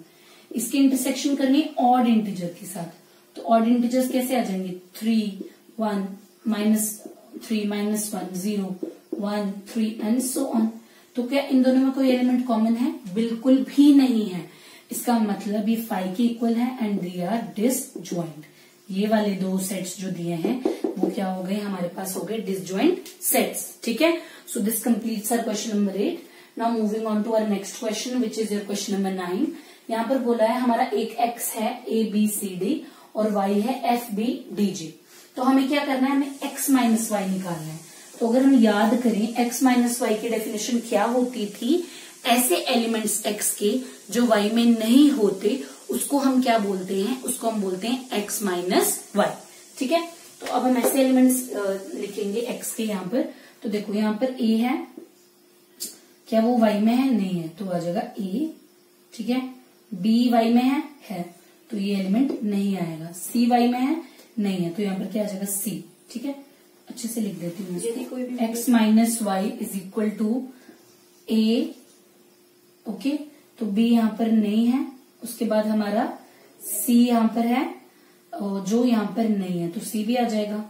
इसकी इंटरसेक्शन करनी है ऑड इंटीजर के साथ, तो ऑड इंटीजर्स कैसे आ जाएंगे? 3, 1, -3, -1, 0, 1, 3 एंड सो ऑन। तो क्या इन दोनों में कोई एलिमेंट कॉमन है? बिल्कुल भी नहीं है। इसका मतलब ये 5 के इक्वल है एंड दे आर डिसजॉइंट। ये वाले दो सेट्स जो दिए हैं वो क्या हो गए? हमारे पास हो गए डिसजॉइंट सेट्स। ठीक है, so this completes our question number 8। Now moving on to our next question which is your question number 9। यहाँ पर बोला है हमारा एक x है ABCD और y है FBDG। तो हमें क्या करना है? हमें x माइनस वाई निकालना है। तो अगर हम याद करें x माइनस वाई की डेफिनेशन क्या होती थी? ऐसे एलिमेंट्स x के जो y में नहीं होते उसको हम क्या बोलते हैं? उसको हम बोलते हैं x माइनस वाई। ठीक है, तो अब हम ऐसे एलिमेंट्स लिखेंगे x के यहाँ पर। तो देखो यहाँ पर a है, क्या वो y में है? नहीं है, तो आ जाएगा a। ठीक है, b y में है, तो ये एलिमेंट नहीं आएगा। c y में है, नहीं है, तो यहाँ पर क्या आ जाएगा? c। ठीक है, अच्छे से लिख देती हूँ। x minus y is equal to a। Okay, तो b यहाँ पर नहीं है, उसके बाद हमारा c यहाँ पर है, जो यहाँ पर नहीं है, तो c भी आ जाएगा।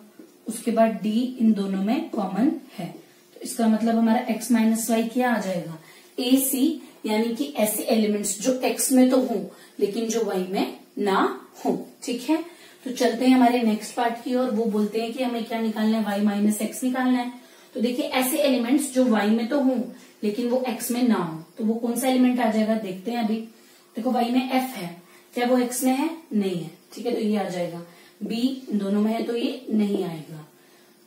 उसके बाद d इन दोनों में कॉमन है, तो इसका मतलब हमारा x माइनस वाई क्या आ जाएगा? AC, यानी कि ऐसे एलिमेंट्स जो x में तो हो लेकिन जो y में ना हो। ठीक है, तो चलते हैं हमारे नेक्स्ट पार्ट की ओर। वो बोलते हैं कि हमें क्या निकालना है? y माइनस एक्स निकालना है। तो देखिए ऐसे एलिमेंट्स जो y में तो हो लेकिन वो x में ना हो, तो वो कौन सा एलिमेंट आ जाएगा? देखते हैं अभी। देखो y में f है, क्या वो x में है? नहीं है। ठीक है, तो ये आ जाएगा। b दोनों में है तो ये नहीं आएगा,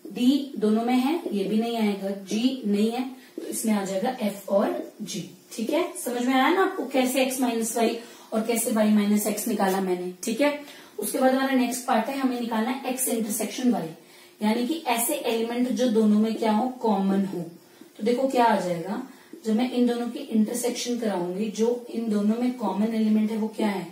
d दोनों में है, ये भी नहीं आएगा, g नहीं है, तो इसमें आ जाएगा f और g। ठीक है, समझ में आया ना आपको कैसे x माइनस वाई और कैसे y माइनस एक्स निकाला मैंने? ठीक है, उसके बाद हमारा नेक्स्ट पार्ट है, हमें निकालना है x इंटरसेक्शन y, यानी कि ऐसे एलिमेंट जो दोनों में क्या हो? कॉमन हो। तो देखो क्या आ जाएगा? जब मैं इन दोनों की इंटरसेक्शन कराऊंगी, जो इन दोनों में कॉमन एलिमेंट है वो क्या है?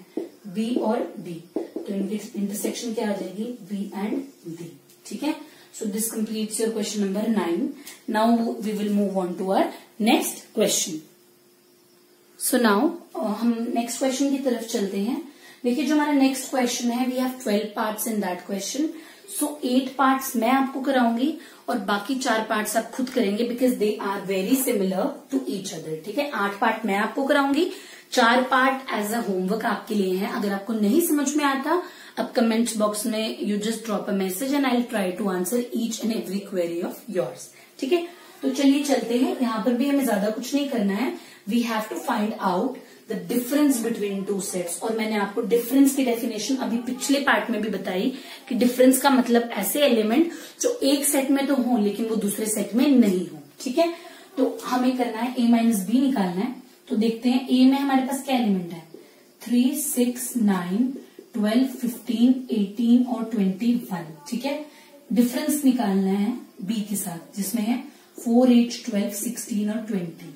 b और d। तो इनकी इंटरसेक्शन क्या आ जाएगी? b and d। ठीक है, so this completes your question number 9। Now we will move on to our next question. So now हम नेक्स्ट क्वेश्चन की तरफ चलते हैं। देखिए जो हमारा नेक्स्ट क्वेश्चन है, we have 12 parts in that question. So 8 parts मैं आपको कराऊंगी और बाकी 4 पार्ट्स आप खुद करेंगे, because they are very similar to each other. ठीक है, 8 पार्ट मैं आपको कराऊंगी, 4 पार्ट एज अ होमवर्क आपके लिए है। अगर आपको नहीं समझ में आता, अब कमेंट बॉक्स में you just drop a message and I will try to answer each and every query of yours. ठीक है, तो चलिए चलते हैं। यहाँ पर भी हमें ज्यादा कुछ नहीं करना है, we have to find out the difference between two sets. और मैंने आपको डिफरेंस की डेफिनेशन अभी पिछले पार्ट में भी बताई कि डिफरेंस का मतलब ऐसे एलिमेंट जो एक सेट में तो हो लेकिन वो दूसरे सेट में नहीं हो। ठीक है, तो हमें करना है a माइनस बी निकालना है। तो देखते हैं a में हमारे पास क्या एलिमेंट है? 3, 6, 9, 12, 15, 18 और 21। ठीक है, डिफरेंस निकालना है b के साथ जिसमें है 4, 8, 12, 16 और 20।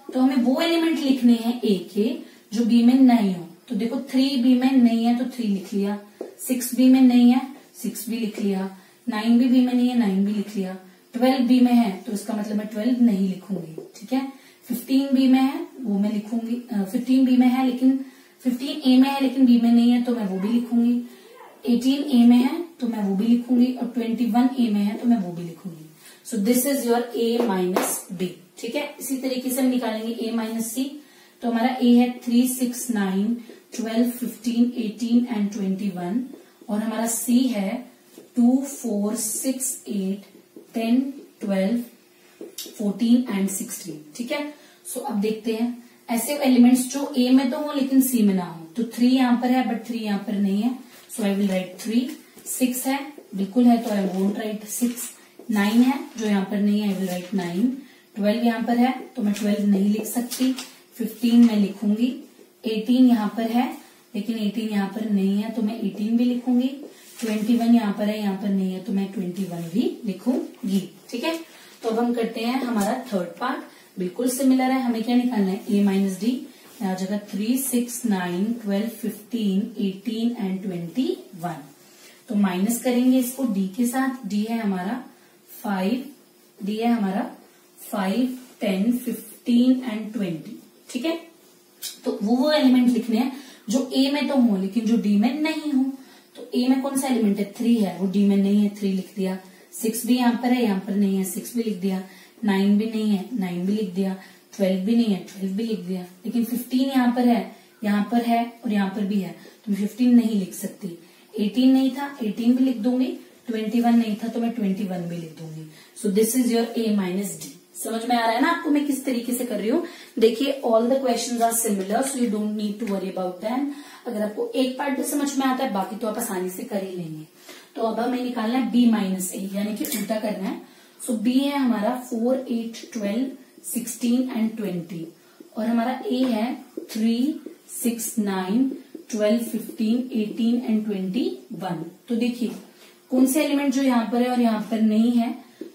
तो हमें वो एलिमेंट लिखने हैं a के जो b में नहीं हो। तो देखो 3 b में नहीं है तो 3 लिख लिया, 6 b में नहीं है 6 भी लिख लिया, 9 भी b में नहीं है 9 भी लिख लिया, 12 b में है तो इसका मतलब मैं 12 नहीं लिखूंगी। ठीक है, 15 b में है वो मैं लिखूंगी, 15 b में है लेकिन 15 a में है लेकिन b में नहीं है तो मैं वो भी लिखूंगी, 18 a में है तो मैं वो भी लिखूंगी और 21 a में है तो मैं वो भी लिखूंगी। सो this is your a minus b। ठीक है, इसी तरीके से हम निकालेंगे a माइनस सी। तो हमारा a है 3, 6, 9, 12, 15, 18 एंड 21 और हमारा c है 2, 4, 6, 8, 10, 12, 14 एंड 16। ठीक है, सो अब देखते हैं ऐसे एलिमेंट्स जो ए में तो हो लेकिन सी में ना हो। तो 3 यहाँ पर है बट 3 यहाँ पर नहीं है, सो आई विल राइट 3। 6 है, बिल्कुल है, तो आई वोंट राइट 6। 9 है जो यहाँ पर नहीं है, आई विल राइट 9। 12 यहाँ पर है तो मैं 12 नहीं लिख सकती, 15 मैं लिखूंगी। 18 यहाँ पर है लेकिन 18 यहाँ पर नहीं है तो मैं 18 भी लिखूंगी। 21 यहाँ पर है, यहाँ पर नहीं है तो मैं 21 भी लिखूंगी। ठीक है, तो अब हम करते हैं हमारा थर्ड पार्ट, बिल्कुल सिमिलर है। हमें क्या निकालना है, a माइनस डी। यहाँ जगह 3, 6, 9, 12, 15, 18 एंड 21। तो माइनस करेंगे इसको d के साथ। d है हमारा 5, d है हमारा 5, 10, 15 एंड 20। ठीक है, तो वो एलिमेंट लिखने हैं जो a में तो हो लेकिन जो d में नहीं हो। तो a में कौन सा एलिमेंट है, 3 है, वो d में नहीं है, 3 लिख दिया। 6 भी यहाँ पर है, यहाँ पर नहीं है, 6 भी लिख दिया। 9 भी नहीं है, 9 भी लिख दिया। 12 भी नहीं है, 12 भी लिख दिया। लेकिन 15 यहाँ पर है, यहाँ पर है और यहाँ पर भी है, तो मैं 15 नहीं लिख सकती। 18 नहीं था, 18 भी लिख दूंगी। 21 नहीं था तो मैं 21 भी लिख दूंगी। सो this is your a minus D. समझ में आ रहा है ना आपको मैं किस तरीके से कर रही हूँ। देखिए all the questions are similar, so you don't need to worry about them. अगर आपको एक पार्ट भी समझ में आता है बाकी तो आप आसानी से कर ही लेंगे। तो अब हमें निकालना है b माइनस ए, यानी कि उल्टा करना है। सो b है हमारा 4, 8, 12, 16 एंड 20 और हमारा a है 3, 6, 9, 12, 15, 18 एंड 21। तो देखिए कौन से एलिमेंट जो यहाँ पर है और यहाँ पर नहीं है,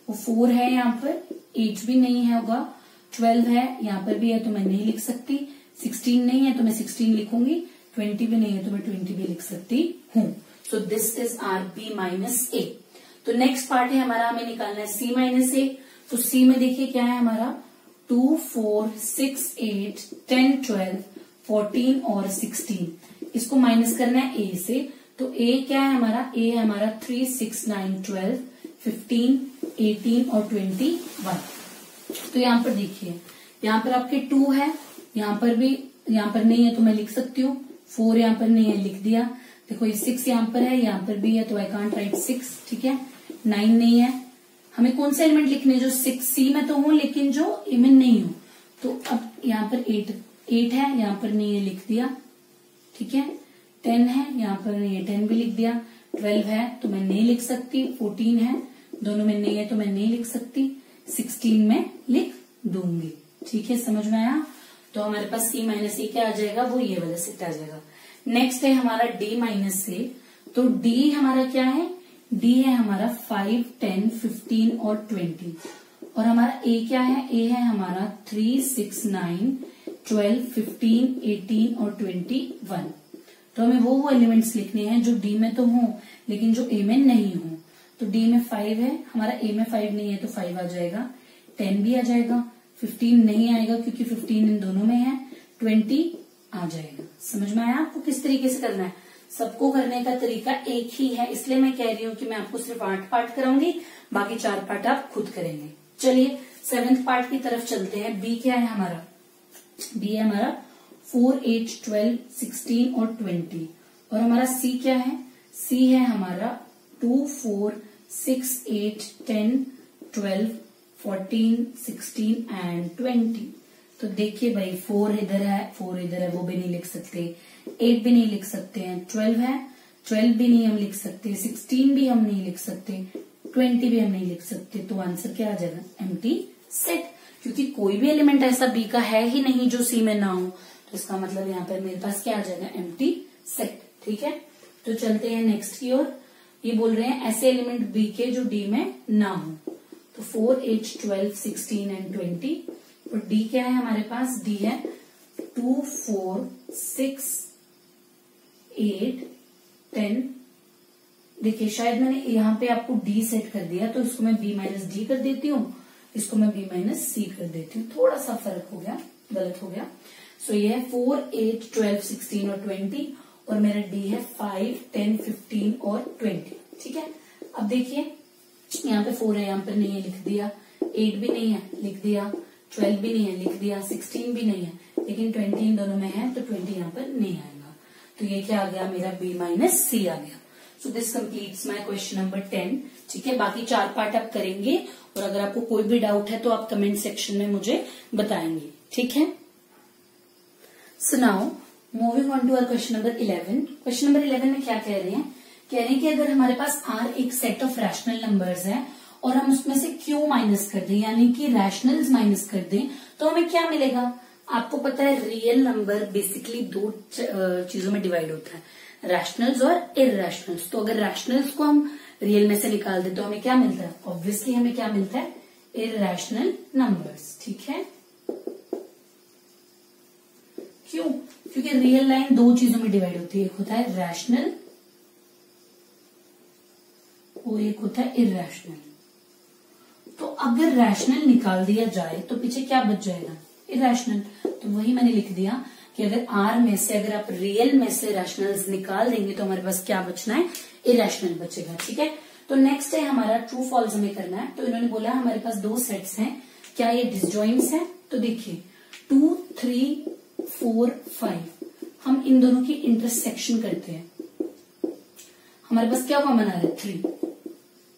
वो 4 है, यहाँ पर 8 भी नहीं है होगा, 12 है, यहाँ पर भी है तो मैं नहीं लिख सकती। 16 नहीं है तो मैं 16 लिखूंगी। 20 भी नहीं है तो मैं 20 भी लिख सकती हूँ। So this is our b minus A. तो नेक्स्ट पार्ट है हमारा, हमें निकालना है c माइनस ए। तो c में देखिए क्या है हमारा 2, 4, 6, 8, 10, 12, 14 और 16। इसको माइनस करना है a से। तो a क्या है हमारा, a है हमारा 3, 6, 9, 12, 15, 18 और 21। तो यहाँ पर देखिए यहाँ पर आपके 2 है, यहाँ पर भी, यहाँ पर नहीं है तो मैं लिख सकती हूँ। 4 यहाँ पर नहीं है, लिख दिया। देखो ये 6 यहाँ पर है, यहाँ पर भी है तो आई कांट राइट 6। ठीक है, 9 नहीं है। हमें कौन से एलिमेंट लिखने जो 6 सी में तो हो लेकिन जो ए में नहीं हो। तो अब यहाँ पर 8 है, यहाँ पर नहीं है, लिख दिया। ठीक है, 10 है, यहाँ पर नहीं है, 10 भी लिख दिया। 12 है तो मैं नहीं लिख सकती। 14 है, दोनों में नहीं है तो मैं नहीं लिख सकती। 16 में लिख दूंगी। ठीक है, समझ में आया। तो हमारे पास c माइनस ए क्या आ जाएगा, वो ये वाला सेट आ जाएगा। नेक्स्ट है हमारा d माइनस ए। तो d हमारा क्या है, d है हमारा 5, 10, 15 और 20 और हमारा a क्या है, a है हमारा 3, 6, 9, 12, 15, 18 और 21। तो हमें वो एलिमेंट्स लिखने हैं जो d में तो हो लेकिन जो a में नहीं हो। तो d में 5 है, हमारा a में 5 नहीं है तो 5 आ जाएगा। 10 भी आ जाएगा। 15 नहीं आएगा क्योंकि 15 इन दोनों में है। 20 आ जाएगा। समझ में आया आपको किस तरीके से करना है। सबको करने का तरीका एक ही है, इसलिए मैं कह रही हूँ कि मैं आपको सिर्फ 8 पार्ट कराऊंगी, बाकी 4 पार्ट आप खुद करेंगे। चलिए 7th पार्ट की तरफ चलते हैं। b क्या है हमारा, b है हमारा 4, 8, 12, 16 और 20 और हमारा c क्या है, c है हमारा 2, 4, 6, 8, 10, 12, 14, 16 एंड 20। तो देखिए भाई 4 इधर है, 4 इधर है, वो भी नहीं लिख सकते। 8 भी नहीं लिख सकते हैं। 12 है, 12 भी नहीं हम लिख सकते। 16 भी हम नहीं लिख सकते। 20 भी हम नहीं लिख सकते। तो आंसर क्या आ जाएगा, एम्प्टी सेट, क्योंकि कोई भी एलिमेंट ऐसा बी का है ही नहीं जो सी में ना हो। तो इसका मतलब यहाँ पर मेरे पास क्या आ जाएगा, एम्प्टी सेट। ठीक है, तो चलते हैं नेक्स्ट की ओर। ये बोल रहे हैं ऐसे एलिमेंट बी के जो डी में ना हो। तो 4, 8, 12, 16 एंड 20 और डी क्या है हमारे पास, डी है 2, 4, 6, 8, 10। देखिए शायद मैंने यहाँ पे आपको डी सेट कर दिया तो इसको मैं बी माइनस डी कर देती हूँ, इसको मैं बी माइनस सी कर देती हूँ। थोड़ा सा फर्क हो गया, गलत हो गया। सो ये है 4, 8, 12, 16 और 20 और मेरा डी है 5, 10, 15 और 20। ठीक है, अब देखिए यहाँ पे 4 है, यहाँ पर नहीं है, लिख दिया। 8 भी नहीं है, लिख दिया। 12 भी नहीं है, लिख दिया। 16 भी नहीं है, लेकिन 20 इन दोनों में है तो 20 यहाँ पर नहीं आएगा। तो ये क्या आ गया मेरा, b माइनस सी आ गया। सो this completes my question number 10। ठीक है, बाकी 4 पार्ट आप करेंगे और अगर आपको कोई भी डाउट है तो आप कमेंट सेक्शन में मुझे बताएंगे। ठीक है, so now moving on to our question number 11। Question number 11 में क्या कह रहे हैं कि अगर हमारे पास R एक सेट ऑफ रैशनल नंबर्स है और हम उसमें से Q माइनस कर दें, यानी कि रैशनल्स माइनस कर दें, तो हमें क्या मिलेगा। आपको पता है रियल नंबर बेसिकली 2 चीजों में डिवाइड होता है, रैशनल्स और इररैशनल्स। तो अगर रैशनल्स को हम रियल में से निकाल दें तो हमें क्या मिलता है, ऑब्वियसली हमें क्या मिलता है, इररैशनल नंबर्स। ठीक है, क्यों, क्योंकि रियल लाइन 2 चीजों में डिवाइड होती है, एक होता है रैशनल और एक होता है इररैशनल। तो अगर रैशनल निकाल दिया जाए तो पीछे क्या बच जाएगा, इररैशनल। तो वही मैंने लिख दिया कि अगर R में से अगर आप रियल में से रैशनल्स निकाल देंगे तो हमारे पास क्या बचना है, इररैशनल बचेगा। ठीक है, तो नेक्स्ट है हमारा ट्रू फॉल्स हमें करना है। तो इन्होंने बोला हमारे पास 2 सेट्स हैं, क्या ये डिसजॉइंट्स हैं। तो देखिए 2, 3, 4, 5 हम इन दोनों की इंटरसेक्शन करते हैं, हमारे पास क्या कॉमन आ रहा है, 3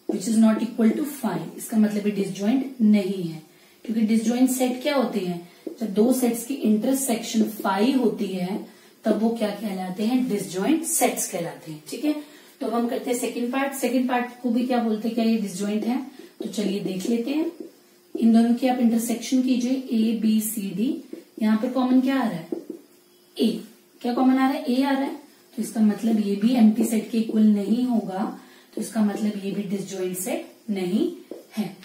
which is not equal to 5। इसका मतलब डिसजॉइंट नहीं है, क्योंकि डिसजॉइंट सेट क्या होते हैं, जब 2 सेट्स की इंटरसेक्शन 5 होती है तब वो क्या कहलाते हैं, डिसजॉइंट सेट्स कहलाते हैं। ठीक है, तो अब हम करते हैं सेकंड पार्ट। सेकंड पार्ट को भी क्या बोलते हैं, क्या ये डिसजॉइंट है। तो चलिए देख लेते हैं, इन दोनों की आप इंटरसेक्शन कीजिए, A B C D। यहाँ पर कॉमन क्या आ रहा है, A। क्या कॉमन आ रहा है, A आ रहा है। तो इसका मतलब ये भी एम्प्टी सेट के इक्वल नहीं होगा, तो इसका मतलब ये भी डिसजॉइंट सेट नहीं है।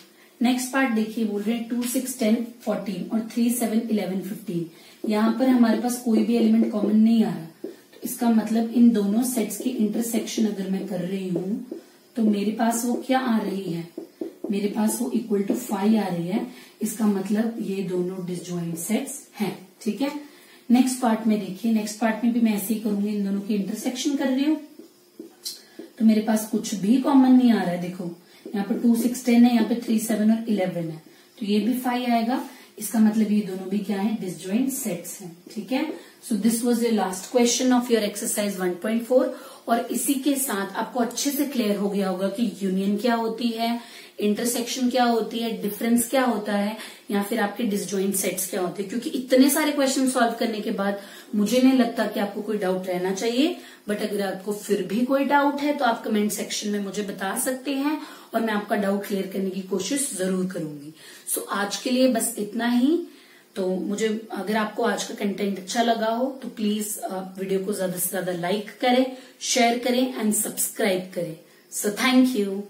नेक्स्ट पार्ट देखिए, बोल रहे हैं 2, 6, 10, 14 और 3, 7, 11, 15। यहाँ पर हमारे पास कोई भी एलिमेंट कॉमन नहीं आ रहा, तो इसका मतलब इन दोनों सेट्स की इंटरसेक्शन अगर मैं कर रही हूँ तो मेरे पास वो क्या आ रही है, मेरे पास वो इक्वल टू 5 आ रही है। इसका मतलब ये दोनों डिसजॉइंट सेट्स हैं। ठीक है, नेक्स्ट पार्ट में देखिए, नेक्स्ट पार्ट में भी मैं ऐसे ही करूंगी, इन दोनों की इंटरसेक्शन कर रही हूँ तो मेरे पास कुछ भी कॉमन नहीं आ रहा है। देखो यहाँ पे 2, 6, 10 है, यहाँ पे 3, 7 और 11 है, तो ये भी 5 आएगा। इसका मतलब ये दोनों भी क्या है, डिसजॉइंट सेट्स हैं। ठीक है, so this was your last question of your exercise 1.4। और इसी के साथ आपको अच्छे से क्लियर हो गया होगा कि यूनियन क्या होती है, इंटरसेक्शन क्या होती है, डिफरेंस क्या होता है, या फिर आपके डिसजॉइंट सेट्स क्या होते हैं। क्योंकि इतने सारे क्वेश्चन सॉल्व करने के बाद मुझे नहीं लगता कि आपको कोई डाउट रहना चाहिए, बट अगर आपको फिर भी कोई डाउट है तो आप कमेंट सेक्शन में मुझे बता सकते हैं और मैं आपका डाउट क्लियर करने की कोशिश जरूर करूंगी। सो आज के लिए बस इतना ही। तो मुझे अगर आपको आज का कंटेंट अच्छा लगा हो तो प्लीज वीडियो को ज्यादा से ज्यादा लाइक करें, शेयर करें एंड सब्सक्राइब करें। So thank you.